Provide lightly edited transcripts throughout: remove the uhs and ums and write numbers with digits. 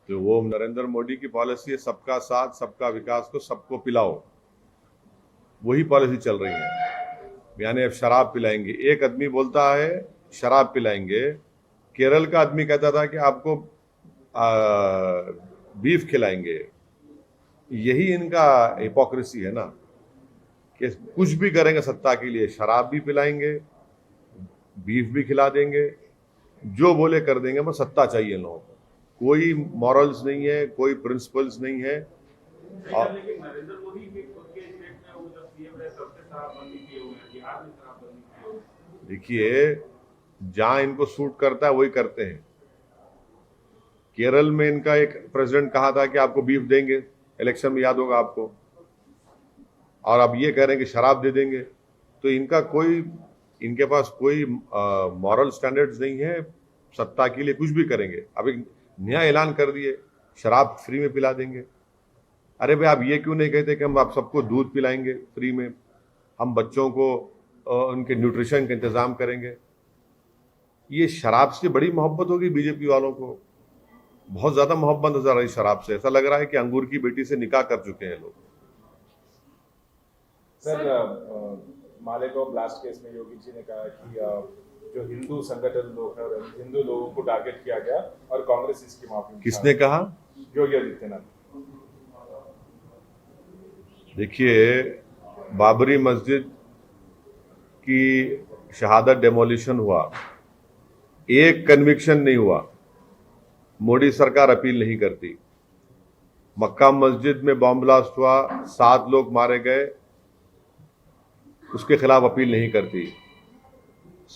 तो वो नरेंद्र मोदी की पॉलिसी है सबका साथ सबका विकास को सबको पिलाओ, वही पॉलिसी चल रही है। यानी अब शराब पिलाएंगे, एक आदमी बोलता है शराब पिलाएंगे, केरल का आदमी कहता था कि आपको बीफ खिलाएंगे। यही इनका हिपोक्रेसी है ना, कि कुछ भी करेंगे सत्ता के लिए, शराब भी पिलाएंगे, बीफ भी खिला देंगे, जो बोले कर देंगे, बस सत्ता चाहिए लोगों को। कोई मॉरल्स नहीं है, कोई प्रिंसिपल्स नहीं है। और लेकिन नरेंद्र मोदी के खुद के स्टेट में वो जब सीएम रहे तब से शराबबंदी किए हुए हैं, बिहार में शराबबंदी किए हुए हैं। देखिए, जहां इनको सूट करता है वही करते हैं। केरल में इनका एक प्रेसिडेंट कहा था कि आपको बीफ देंगे, इलेक्शन में याद होगा आपको, और अब ये कह रहे हैं कि शराब दे देंगे। तो इनके पास कोई मॉरल स्टैंडर्ड्स नहीं है, सत्ता के लिए कुछ भी करेंगे। अब एक नया ऐलान कर दिए, शराब फ्री में पिला देंगे। अरे भाई, आप ये क्यों नहीं कहते कि हम आप सबको दूध पिलाएंगे फ्री में, हम बच्चों को उनके न्यूट्रिशन का इंतजाम करेंगे। ये शराब से बड़ी मोहब्बत होगी बीजेपी वालों को, बहुत ज्यादा मोहब्बत नजर आ रही शराब से। ऐसा लग रहा है कि अंगूर की बेटी से निकाह कर चुके हैं लोग। सर, मालेगांव ब्लास्ट केस में योगी जी ने कहा कि जो हिंदू संगठन लोग हैं और हिंदू लोगों को टारगेट किया गया और कांग्रेस इसकी माफी। किसने कहा? योगी आदित्यनाथ। देखिए, बाबरी मस्जिद की शहादत डेमोलिशन हुआ, एक कन्विक्शन नहीं हुआ, मोदी सरकार अपील नहीं करती। मक्का मस्जिद में बॉम्ब ब्लास्ट हुआ, 7 लोग मारे गए, उसके खिलाफ अपील नहीं करती।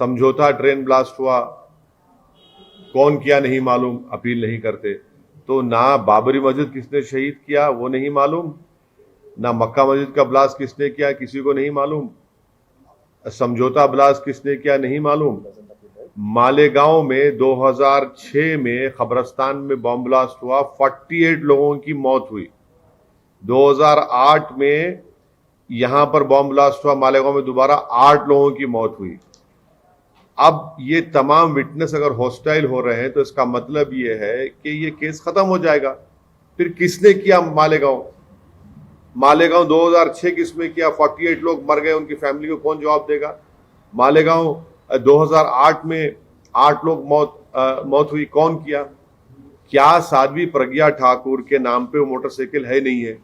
समझौता ट्रेन ब्लास्ट हुआ, कौन किया नहीं मालूम, अपील नहीं करते। तो ना बाबरी मस्जिद किसने शहीद किया वो नहीं मालूम, ना मक्का मस्जिद का ब्लास्ट किसने किया किसी को नहीं मालूम, समझौता ब्लास्ट किसने किया नहीं मालूम। मालेगांव में 2006 में खबरस्तान में बॉम्ब ब्लास्ट हुआ, 48 लोगों की मौत हुई। 2008 में यहां पर बॉम्ब ब्लास्ट हुआ मालेगांव में, दोबारा 8 लोगों की मौत हुई। अब ये तमाम विटनेस अगर हॉस्टाइल हो रहे हैं तो इसका मतलब ये है कि ये केस खत्म हो जाएगा। फिर किसने किया मालेगांव 2006 किसमें किया, 48 लोग मर गए, उनकी फैमिली को कौन जवाब देगा। मालेगांव 2008 में 8 लोग मौत हुई, कौन किया। क्या साध्वी प्रज्ञा ठाकुर के नाम पे वो मोटरसाइकिल है नहीं है।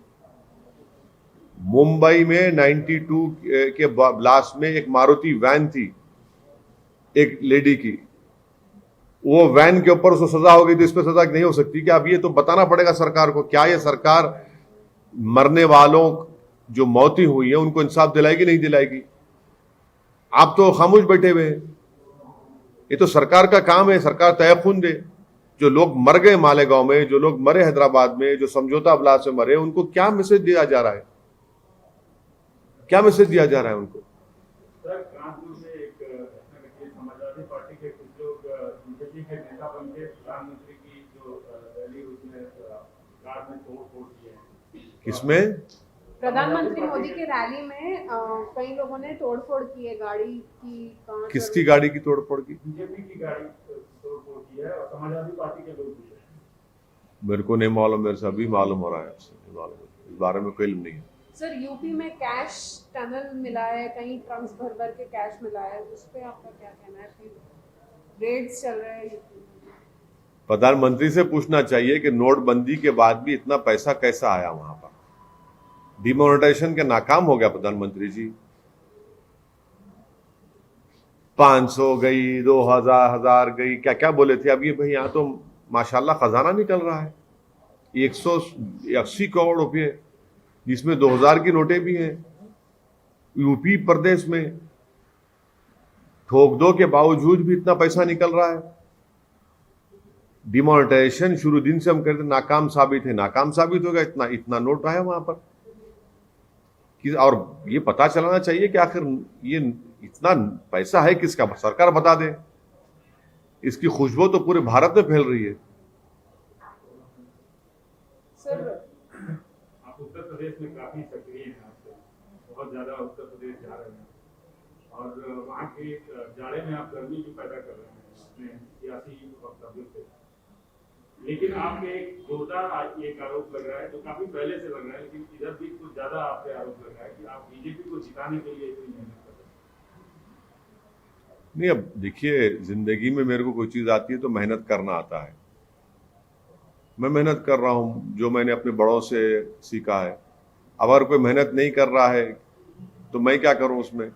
मुंबई में 92 के ब्लास्ट में एक मारुति वैन थी एक लेडी की, वो वैन के ऊपर उसको सजा हो गई, तो इस पर सजा नहीं हो सकती क्या? अब ये तो बताना पड़ेगा सरकार को। क्या ये सरकार मरने वालों जो मौतें हुई है उनको इंसाफ दिलाएगी नहीं दिलाएगी? आप तो खामोश बैठे हुए हैं। ये तो सरकार का काम है, सरकार तय खून दे। जो लोग मर गए मालेगांव में, जो लोग मरे हैदराबाद में, जो समझौता ब्लास्ट में मरे, उनको क्या मैसेज दिया जा रहा है, क्या मैसेज दिया जा रहा है उनको? सर, कानपुर में एक समाजवादी पार्टी के कुछ लोग बीजेपी के नेता बन के प्रधानमंत्री की जो रैली उसमें कार में तोड़ किए हैं। किसमें? प्रधानमंत्री मोदी की रैली में कई लोगों ने तोड़फोड़ की है, गाड़ी की कांच। किसकी गाड़ी की तोड़फोड़ की? बीजेपी की गाड़ी तोड़फोड़ की है और समाजवादी पार्टी के लोग भी हैं। मेरे को नहीं मालूम, मेरे से अभी मालूम हो रहा है, नहीं मालूम, इस बारे में कोई इल्म नहीं है। सर, यूपी में कैश टनल मिला है, कहीं ट्रंक्स भर भर के कैश मिला है, उस पर आपका क्या कहना है? रेड्स चल रहे हैं यूपी में। प्रधानमंत्री से पूछना चाहिए कि नोटबंदी के बाद भी इतना पैसा कैसा आया वहां पर। डिमोनेटाइजेशन के नाकाम हो गया प्रधानमंत्री जी। 500 गई, 2000 हजार गई, क्या क्या बोले थे। अब ये भाई यहाँ तो माशाल्लाह खजाना निकल रहा है, 180 करोड़ रुपए, जिसमें 2000 की नोटें भी हैं। यूपी प्रदेश में ठोक दो के बावजूद भी इतना पैसा निकल रहा है। डिमोनेटाइजेशन शुरू दिन से हम कहते नाकाम साबित है, नाकाम साबित हो गया। इतना इतना नोट आया वहां पर और ये पता चलाना चाहिए कि आखिर ये इतना पैसा है किसका, सरकार बता दे। इसकी खुशबू तो पूरे भारत में फैल रही है। सर, आप उत्तर प्रदेश में काफी सक्रिय हैं, आपसे बहुत ज्यादा उत्तर प्रदेश जा रहे हैं और वहाँ के जाड़े में आप गर्मी भी पैदा कर रहे हैं अपने सियासी वक्तव्यों से। लेकिन आप पे एक जोरदार एक आरोप लग रहा है, जो काफी पहले से लग रहा है, लेकिन इधर भी कुछ ज्यादा आप पे आरोप लग रहा है कि आप बीजेपी को जिताने के लिए इतनी मेहनत कर रहे हैं। नहीं, अब देखिए, जिंदगी में मेरे को कोई चीज आती है तो मेहनत करना आता है। मैं मेहनत कर रहा हूँ, जो मैंने अपने बड़ों से सीखा है। अगर कोई मेहनत नहीं कर रहा है तो मैं क्या करूं उसमें।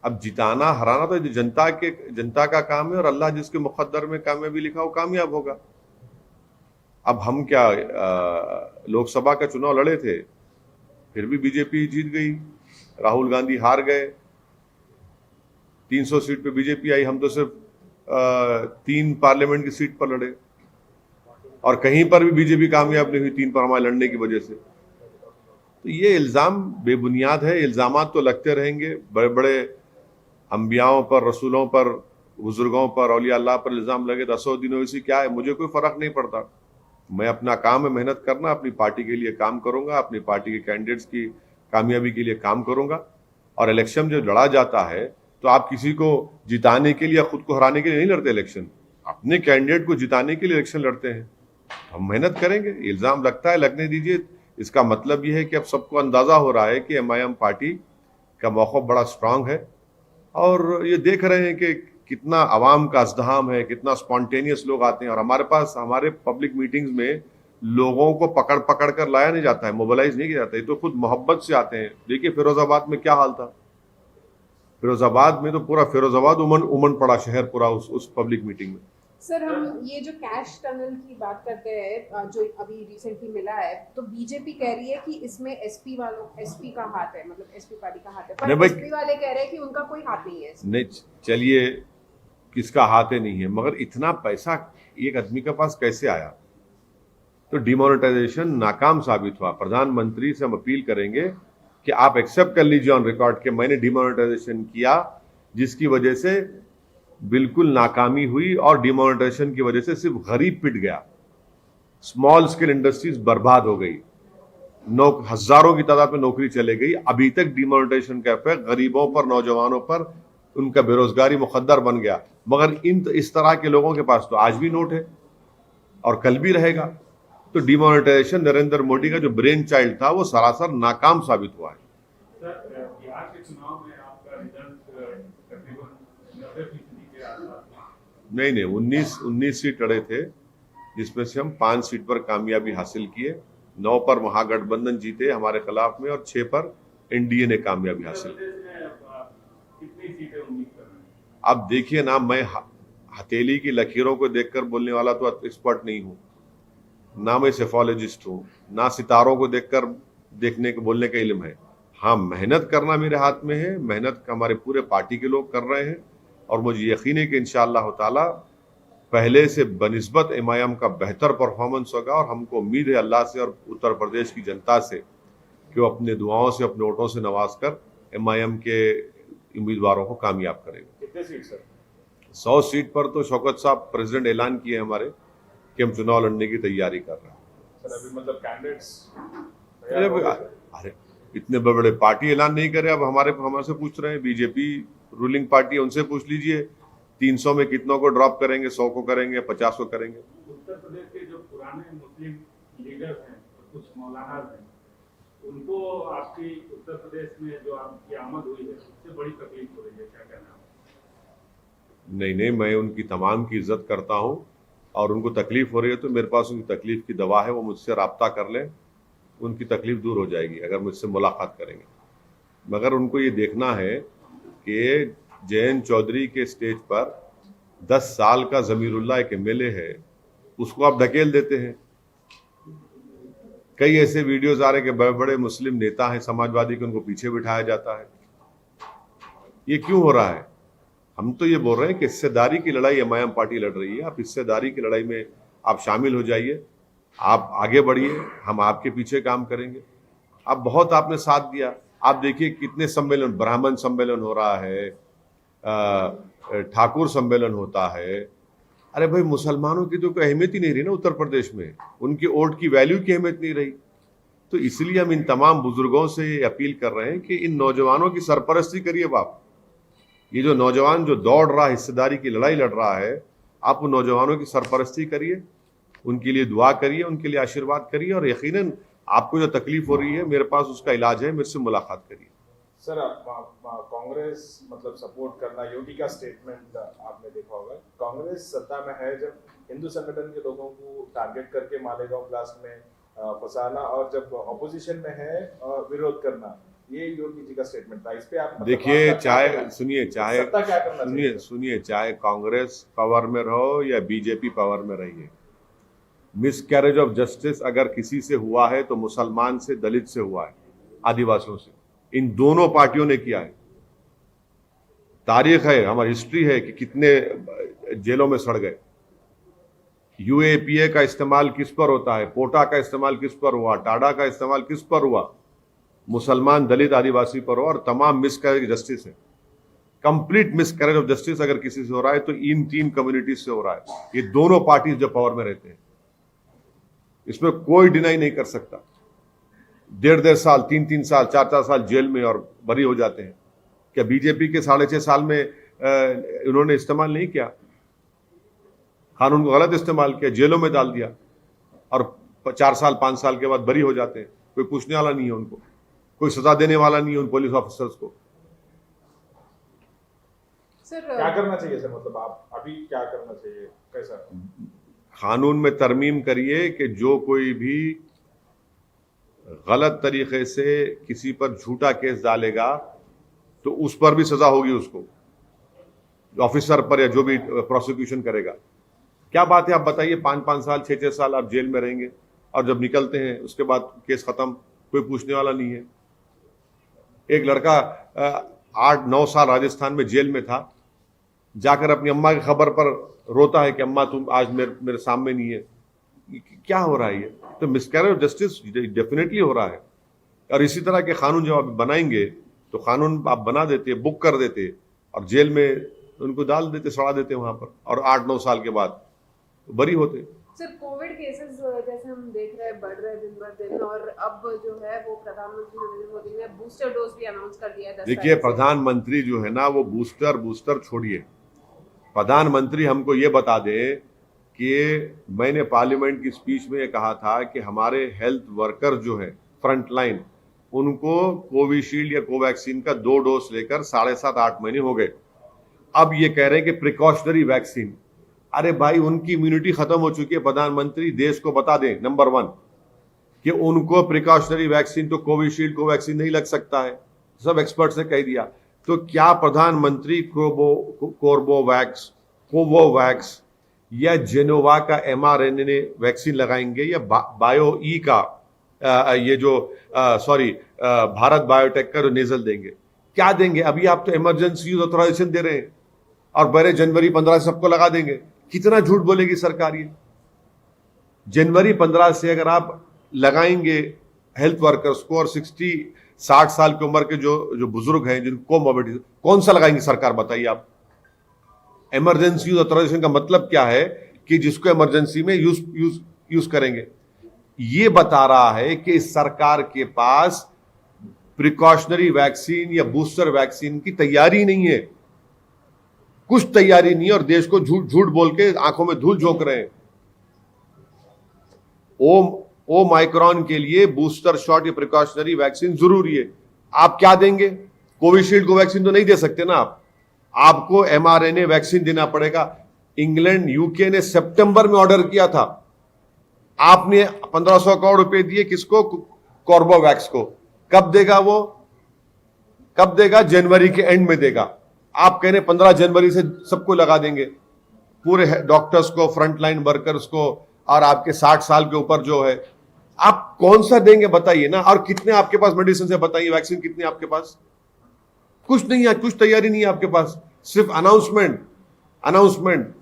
अब जिताना हराना तो जनता का काम है, और अल्लाह जिसके मुकद्दर में कामयाबी लिखा वो कामयाब होगा। अब हम क्या लोकसभा का चुनाव लड़े थे, फिर भी बीजेपी जीत गई, राहुल गांधी हार गए, 300 सीट पे बीजेपी आई, हम तो सिर्फ 3 पार्लियामेंट की सीट पर लड़े, और कहीं पर भी बीजेपी कामयाब नहीं हुई 3 पर हमारे लड़ने की वजह से। तो ये इल्ज़ाम बेबुनियाद है। इल्ज़ामात तो लगते रहेंगे, बड़े बड़े अंबियाओं पर, रसूलों पर, बुजुर्गों पर, औलिया अल्लाह पर इल्ज़ाम लगे 10 दिनों इसी क्या है, मुझे कोई फ़र्क नहीं पड़ता। मैं अपना काम है मेहनत करना, अपनी पार्टी के लिए काम करूंगा, अपनी पार्टी के कैंडिडेट्स की कामयाबी के लिए काम करूंगा। और इलेक्शन जो लड़ा जाता है तो आप किसी को जिताने के लिए या खुद को हराने के लिए नहीं लड़ते इलेक्शन, अपने कैंडिडेट को जिताने के लिए इलेक्शन लड़ते हैं। हम मेहनत करेंगे, इल्ज़ाम लगता है लगने दीजिए। इसका मतलब यह है कि अब सबको अंदाज़ा हो रहा है कि एमआईएम पार्टी का मौक़िफ़ बड़ा स्ट्रांग है, और ये देख रहे हैं कि कितना आवाम का अज़्दहाम है, कितना स्पॉन्टेनियस लोग आते हैं। और हमारे पास, हमारे पब्लिक मीटिंग्स में लोगों को पकड़ पकड़ कर लाया नहीं जाता है, मोबिलाइज नहीं किया जाता है, ये तो खुद मोहब्बत से आते हैं। देखिए फिरोजाबाद में क्या हाल था, फिरोजाबाद में तो पूरा फिरोजाबाद उमन पड़ा शहर पूरा उस पब्लिक मीटिंग में। सर, हम ये जो कैश टनल की बात करते हैं, जो अभी रिसेंटली मिला है, तो बीजेपी कह रही है कि इसमें एसपी का हाथ है, मतलब एसपी पार्टी का हाथ है, पर एसपी वाले कह रहे हैं कि उनका कोई हाथ नहीं है इसमें। नहीं, चलिए किसका हाथ है नहीं है, मगर इतना पैसा एक आदमी के पास कैसे आया। तो डिमोनेटाइजेशन नाकाम साबित हुआ। प्रधानमंत्री से हम अपील करेंगे कि आप एक्सेप्ट कर लीजिए ऑन रिकॉर्ड कि मैंने डिमोनेटाइजेशन किया, जिसकी वजह से बिल्कुल नाकामी हुई, और डिमोनेटाइजेशन की वजह से सिर्फ गरीब पिट गया, स्मॉल स्केल इंडस्ट्रीज बर्बाद हो गई, हजारों की तादाद में नौकरी चले गई। अभी तक डिमोनेटाइजेशन का इफेक्ट गरीबों पर, नौजवानों पर, उनका बेरोजगारी मुकद्दर बन गया। मगर इस तरह के लोगों के पास तो आज भी नोट है और कल भी रहेगा। तो डिमोनेटाइजेशन नरेंद्र मोदी का जो ब्रेन चाइल्ड था वो सरासर नाकाम साबित हुआ है। सर, बिहार के चुनाव में आपका रिजल्ट तकरीबन 90% के आसपास। नहीं, 19 सीट लड़े थे, जिसमें से हम 5 सीट पर कामयाबी हासिल किए, 9 पर महागठबंधन जीते हमारे खिलाफ में, और 6 पर एनडीए ने कामयाबी हासिल की। कितनी सीटें उम्मीद कर रहे हैं? अब देखिए ना, मैं हथेली की लकीरों को देखकर बोलने वाला तो एक्सपर्ट नहीं हूं, ना मैं सेफोलॉजिस्ट हूं, ना सितारों को देखकर बोलने का इल्म है। हाँ, मेहनत करना मेरे हाथ में है, मेहनत हमारे पूरे पार्टी के लोग कर रहे हैं, और मुझे यकीन है कि इंशाअल्लाह ताला पहले से बनिस्बत एमआईएम का बेहतर परफॉर्मेंस होगा। और हमको उम्मीद है अल्लाह से और उत्तर प्रदेश की जनता से कि वो अपने दुआओं से, अपने वोटों से नवाज कर एमआईएम के उम्मीदवारों को कामयाब करेंगे। कितने सीट सर? 100 सीट पर तो शौकत साहब प्रेसिडेंट ऐलान किए हमारे कि हम चुनाव लड़ने की तैयारी कर रहे हैं। सर अभी मतलब कैंडिडेट्स अरे इतने बड़े पार्टी ऐलान नहीं करे, अब हमारे से पूछ रहे हैं। बीजेपी रूलिंग पार्टी है, उनसे पूछ लीजिए 300 में कितनों को ड्रॉप करेंगे, 100 को करेंगे, 50 को करेंगे। उत्तर प्रदेश के जो पुराने मुस्लिम लीडर्स हैं, कुछ मौलाना हैं, उनको आपकी उत्तर प्रदेश में जो आपकी आमद हुई है उससे बड़ी तकलीफ हो रही है, क्या कहना है? नहीं, मैं उनकी तमाम की इज्जत करता हूं, और उनको तकलीफ हो रही है तो मेरे पास उनकी तकलीफ की दवा है, वो मुझसे राब्ता कर लें, उनकी तकलीफ दूर हो जाएगी अगर मुझसे मुलाकात करेंगे। मगर उनको ये देखना है कि जयंत चौधरी के स्टेज पर 10 साल का जमीरुल्लाह एक एमएलए है, उसको आप ढकेल देते हैं। कई ऐसे वीडियोस आ रहे हैं कि बड़े बड़े मुस्लिम नेता हैं समाजवादी के, उनको पीछे बिठाया जाता है। ये क्यों हो रहा है? हम तो ये बोल रहे हैं कि हिस्सेदारी की लड़ाई एमआईएम पार्टी लड़ रही है, आप हिस्सेदारी की लड़ाई में आप शामिल हो जाइए, आप आगे बढ़िए, हम आपके पीछे काम करेंगे। आप बहुत आपने साथ दिया, आप देखिए कितने सम्मेलन, ब्राह्मण सम्मेलन हो रहा है, ठाकुर सम्मेलन होता है। अरे भाई, मुसलमानों की तो कोई अहमियत ही नहीं रही ना उत्तर प्रदेश में, उनकी वोट की वैल्यू की अहमियत नहीं रही। तो इसलिए हम इन तमाम बुजुर्गों से अपील कर रहे हैं कि इन नौजवानों की सरपरस्ती करिए बाप। ये जो नौजवान जो दौड़ रहा है, हिस्सेदारी की लड़ाई लड़ रहा है, आप उन नौजवानों की सरपरस्ती करिए, उनके लिए दुआ करिए, उनके लिए आशीर्वाद करिए, और यकीनन आपको जो तकलीफ हो रही है मेरे पास उसका इलाज है, मेरे से मुलाकात करिए। सर, कांग्रेस मतलब सपोर्ट करना, योगी का स्टेटमेंट आपने देखा होगा, कांग्रेस सत्ता में है जब हिंदू संगठन के लोगों को टारगेट करके मालेगांव ब्लास्ट में फंसाना, और जब ऑपोजिशन में है विरोध करना, ये योगी जी का स्टेटमेंट था। इस पे आप देखिए, चाहे सत्ता क्या करना चाहिए? सुनिए, चाहे कांग्रेस पावर में रहो या बीजेपी पावर में रही है, मिसकैरेज ऑफ जस्टिस अगर किसी से हुआ है तो मुसलमान से, दलित से हुआ है, आदिवासियों से। इन दोनों पार्टियों ने किया है। तारीख है, हमारी हिस्ट्री है कि कितने जेलों में सड़ गए। यूएपीए का इस्तेमाल किस पर होता है, पोटा का इस्तेमाल किस पर हुआ, टाडा का इस्तेमाल किस पर हुआ, मुसलमान, दलित, आदिवासी पर हुआ, और तमाम मिसकैरेज जस्टिस है। कंप्लीट मिसकैरेज ऑफ जस्टिस अगर किसी से हो रहा है तो इन 3 कम्युनिटीज से हो रहा है। ये दोनों पार्टीज जो पावर में रहते हैं, इसमें कोई डिनाई नहीं कर सकता। 1.5 साल, 3 साल, 4 साल जेल में और बरी हो जाते हैं। क्या बीजेपी के 6.5 साल में उन्होंने इस्तेमाल नहीं किया? कानून को गलत इस्तेमाल किया, जेलों में डाल दिया, और 4 साल 5 साल के बाद बरी हो जाते हैं। कोई पूछने वाला नहीं है उनको, कोई सजा देने वाला नहीं है उन पुलिस ऑफिसर्स को। सर, क्या करना चाहिए सर, मतलब आप अभी क्या करना चाहिए, कैसा? कानून में तरमीम करिए कि जो कोई भी गलत तरीके से किसी पर झूठा केस डालेगा तो उस पर भी सजा होगी, उसको, ऑफिसर पर या जो भी प्रोसिक्यूशन करेगा। क्या बात है, आप बताइए, 5-5 साल, 6-6 साल आप जेल में रहेंगे, और जब निकलते हैं उसके बाद केस खत्म, कोई पूछने वाला नहीं है। एक लड़का 8-9 साल राजस्थान में जेल में था, जाकर अपनी अम्मा की खबर पर रोता है कि अम्मा तुम आज मेरे सामने नहीं है। क्या हो रहा है ये? तो मिसकैरेज ऑफ जस्टिस डेफिनेटली हो रहा है। और इसी तरह के कानून जब आप बनाएंगे तो कानून आप बना देते, बुक कर देते, और जेल में उनको डाल देते, सड़ा देते वहां पर, और 8-9 साल के बाद बरी होते। सर, कोविड केसेस जैसे हम देख रहे हैं बढ़ रहे हैं दिन बर दिन, और अब जो है वो प्रधानमंत्री नरेंद्र मोदी ने बूस्टर डोज भी अनाउंस कर दिया है 10 देखिए, तारीख से। प्रधानमंत्री जो है ना, वो बूस्टर छोड़िए, प्रधानमंत्री हमको ये बता दे कि मैंने पार्लियामेंट की स्पीच में ये कहा था कि हमारे हेल्थ वर्कर जो है फ्रंट लाइन, उनको कोविशील्ड या कोवैक्सीन का 2 डोज लेकर 7.5-8 महीने हो गए। अब ये कह रहे हैं कि प्रिकॉशनरी वैक्सीन। अरे भाई, उनकी इम्यूनिटी खत्म हो चुकी है। प्रधानमंत्री देश को बता दें, नंबर 1, कि उनको प्रिकॉशनरी वैक्सीन तो कोविशील्ड कोवैक्सीन नहीं लग सकता है, सब एक्सपर्ट्स ने कह दिया। तो क्या प्रधानमंत्री कोवोवैक्स या जेनोवा का mRNA वैक्सीन लगाएंगे, या बायो ई का भारत बायोटेक का जो नेजल देंगे? क्या देंगे? अभी आप तो इमरजेंसी यूज ऑथराइजेशन दे रहे हैं और बड़े जनवरी 15 से सबको लगा देंगे। कितना झूठ बोलेगी सरकार ये? जनवरी 15 से अगर आप लगाएंगे हेल्थ वर्कर्स को, और 60 साल की उम्र के जो बुजुर्ग हैं जिनको कोमोर्बिडिटी, कौन सा लगाएंगे सरकार, बताइए आप? इमरजेंसी यूज ऑथराइजेशन का मतलब क्या है कि जिसको इमरजेंसी में यूज करेंगे। ये बता रहा है कि इस सरकार के पास प्रिकॉशनरी वैक्सीन या बूस्टर वैक्सीन की तैयारी नहीं है, कुछ तैयारी नहीं है, और देश को झूठ बोल के आंखों में धूल झोंक रहे हैं। ओ माइक्रॉन के लिए बूस्टर शॉट या प्रिकॉशनरी वैक्सीन जरूरी है। आप क्या देंगे? कोविशील्ड को वैक्सीन तो नहीं दे सकते ना आप, आपको mRNA वैक्सीन देना पड़ेगा। इंग्लैंड, यूके ने सितंबर में ऑर्डर किया था, आपने 1500 करोड़ रुपए दिए किसको? कॉर्बोवैक्स को। कब देगा वो? कब देगा? जनवरी के एंड में देगा। आप कह रहे 15 जनवरी से सबको लगा देंगे, पूरे डॉक्टर्स को, फ्रंटलाइन वर्कर्स को, और आपके 60 साल के ऊपर जो है। आप कौन सा देंगे बताइए ना? और कितने आपके पास मेडिसिन है बताइए, वैक्सीन कितने आपके पास? कुछ नहीं है, कुछ तैयारी नहीं है आपके पास, सिर्फ अनाउंसमेंट,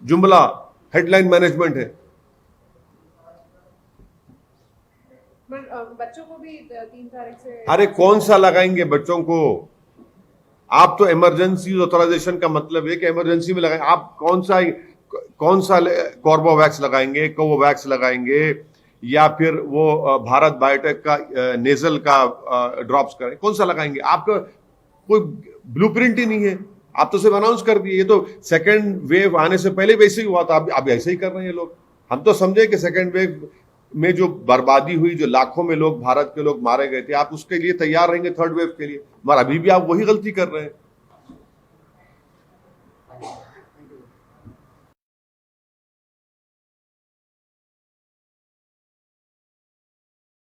जुमला, हेडलाइन मैनेजमेंट है। बच्चों को भी 3 तारीख से। अरे कौन सा लगाएंगे बच्चों को? आप तो इमरजेंसी ऑथराइजेशन का मतलब है कि इमरजेंसी में लगाएंगे। आप कौन सा कॉर्बोवैक्स लगाएंगे, कोवोवैक्स लगाएंगे, या फिर वो भारत बायोटेक का नेजल का ड्रॉप्स करें? कौन सा लगाएंगे? आपका कोई ब्लूप्रिंट ही नहीं है, आप तो सिर्फ अनाउंस कर दिए। ये तो सेकेंड वेव आने से पहले वैसे ही हुआ था, अब ऐसे ही कर रहे हैं लोग। हम तो समझे कि सेकेंड वेव में जो बर्बादी हुई, जो लाखों में लोग, भारत के लोग मारे गए थे, आप उसके लिए तैयार रहेंगे थर्ड वेव के लिए, मगर अभी भी आप वही गलती कर रहे हैं।